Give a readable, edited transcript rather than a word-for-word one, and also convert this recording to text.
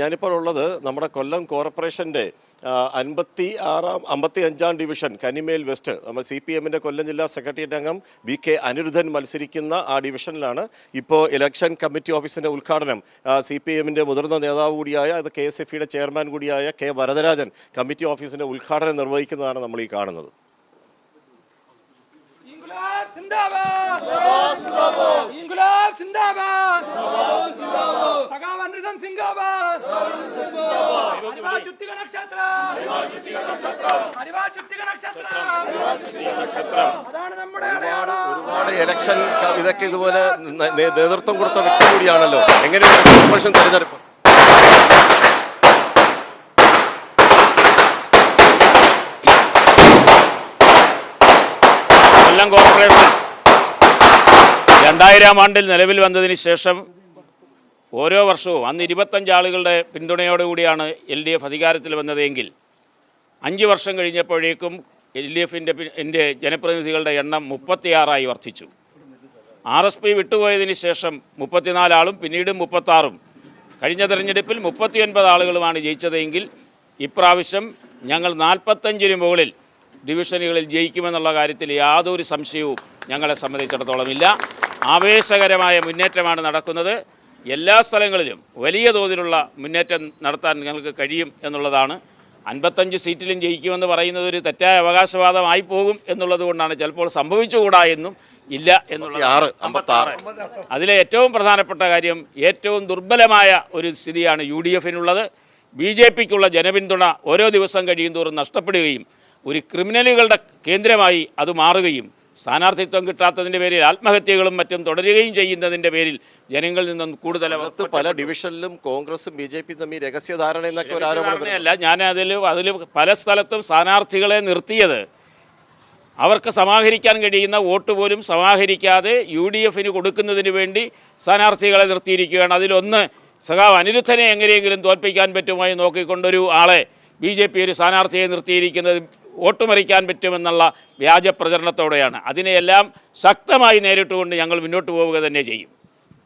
ഞാനിപ്പോൾ ഉള്ളത് നമ്മുടെ കൊല്ലം കോർപ്പറേഷൻ്റെ 55-ാം ഡിവിഷൻ കനിമേൽ വെസ്റ്റ് നമ്മൾ CPM-ൻ്റെ കൊല്ലം ജില്ലാ സെക്രട്ടേറിയറ്റ് അംഗം VK അനിരുദ്ധൻ മത്സരിക്കുന്ന ആ ഡിവിഷനിലാണ് ഇപ്പോൾ ഇലക്ഷൻ കമ്മിറ്റി ഓഫീസിൻ്റെ ഉദ്ഘാടനം CPM-ൻ്റെ മുതിർന്ന നേതാവ് കൂടിയായ KSFE-യുടെ ചെയർമാൻ കൂടിയായ K വരദരാജൻ കമ്മിറ്റി ഓഫീസിൻ്റെ ഉദ്ഘാടനം നിർവഹിക്കുന്നതാണ് നമ്മൾ ഈ കാണുന്നത്. ഒരുപാട് ഇലക്ഷൻ ഇതൊക്കെ ഇതുപോലെ നേതൃത്വം കൊടുത്ത വ്യക്തി കൂടിയാണല്ലോ. എങ്ങനെയാണ് കോർപ്പറേഷൻ തെരഞ്ഞെടുപ്പ്? കൊല്ലം കോർപ്പറേഷൻ 2000 ആണ്ടിൽ നിലവിൽ വന്നതിന് ശേഷം ഓരോ വർഷവും അന്ന് 25 ആളുകളുടെ പിന്തുണയോടുകൂടിയാണ് LDF അധികാരത്തിൽ വന്നതെങ്കിൽ 5 വർഷം കഴിഞ്ഞപ്പോഴേക്കും LDF-ൻ്റെ ജനപ്രതിനിധികളുടെ എണ്ണം 36 വർദ്ധിച്ചു. RSP വിട്ടുപോയതിന് ശേഷം 34 ആളും പിന്നീട് 36-ഉം കഴിഞ്ഞ തെരഞ്ഞെടുപ്പിൽ 39 ആളുകളുമാണ് ജയിച്ചതെങ്കിൽ ഇപ്രാവശ്യം ഞങ്ങൾ 45-ന് മുകളിൽ ഡിവിഷനുകളിൽ ജയിക്കുമെന്നുള്ള കാര്യത്തിൽ യാതൊരു സംശയവും ഞങ്ങളെ സംബന്ധിച്ചിടത്തോളം ഇല്ല. ആവേശകരമായ മുന്നേറ്റമാണ് നടക്കുന്നത്. എല്ലാ സ്ഥലങ്ങളിലും വലിയ തോതിലുള്ള മുന്നേറ്റം നടത്താൻ ഞങ്ങൾക്ക് കഴിയും എന്നുള്ളതാണ്. 55 സീറ്റിലും ജയിക്കുമെന്ന് പറയുന്നത് ഒരു തെറ്റായ അവകാശവാദമായി പോകും എന്നുള്ളത് കൊണ്ടാണ്. ചിലപ്പോൾ സംഭവിച്ചുകൂടാ എന്നും ഇല്ല എന്നുള്ളത്. 56. അതിലെ ഏറ്റവും പ്രധാനപ്പെട്ട കാര്യം ഏറ്റവും ദുർബലമായ ഒരു സ്ഥിതിയാണ് UDF-നുള്ളത്. BJP-ക്കുള്ള ജനപിന്തുണ ഓരോ ദിവസം കഴിയും തോറും നഷ്ടപ്പെടുകയും ഒരു ക്രിമിനലുകളുടെ കേന്ദ്രമായി അത് മാറുകയും സ്ഥാനാർത്ഥിത്വം കിട്ടാത്തതിൻ്റെ പേരിൽ ആത്മഹത്യകളും മറ്റും തുടരുകയും ചെയ്യുന്നതിൻ്റെ പേരിൽ ജനങ്ങളിൽ നിന്നും കൂടുതൽ പല ഡിവിഷനിലും കോൺഗ്രസും BJP തമ്മിൽ രഹസ്യധാരണ എന്നൊക്കെ ഒരു ആരോപണമല്ല. ഞാൻ അതിൽ പല സ്ഥലത്തും സ്ഥാനാർത്ഥികളെ നിർത്തിയത് അവർക്ക് സമാഹരിക്കാൻ കഴിയുന്ന വോട്ട് പോലും സമാഹരിക്കാതെ UDF-ന് കൊടുക്കുന്നതിന് വേണ്ടി സ്ഥാനാർത്ഥികളെ നിർത്തിയിരിക്കുകയാണ്. അതിലൊന്ന് സഖാവ് അനിരുദ്ധനെ എങ്ങനെയെങ്കിലും തോൽപ്പിക്കാൻ പറ്റുമോ എന്ന് നോക്കിക്കൊണ്ടൊരു ആളെ BJP ഒരു സ്ഥാനാർത്ഥിയെ നിർത്തിയിരിക്കുന്നത് വോട്ട് മറിക്കാൻ പറ്റുമെന്നുള്ള വ്യാജ പ്രചരണത്തോടെയാണ്. അതിനെയെല്ലാം ശക്തമായി നേരിട്ടുകൊണ്ട് ഞങ്ങൾ മുന്നോട്ട് പോവുക തന്നെ ചെയ്യും.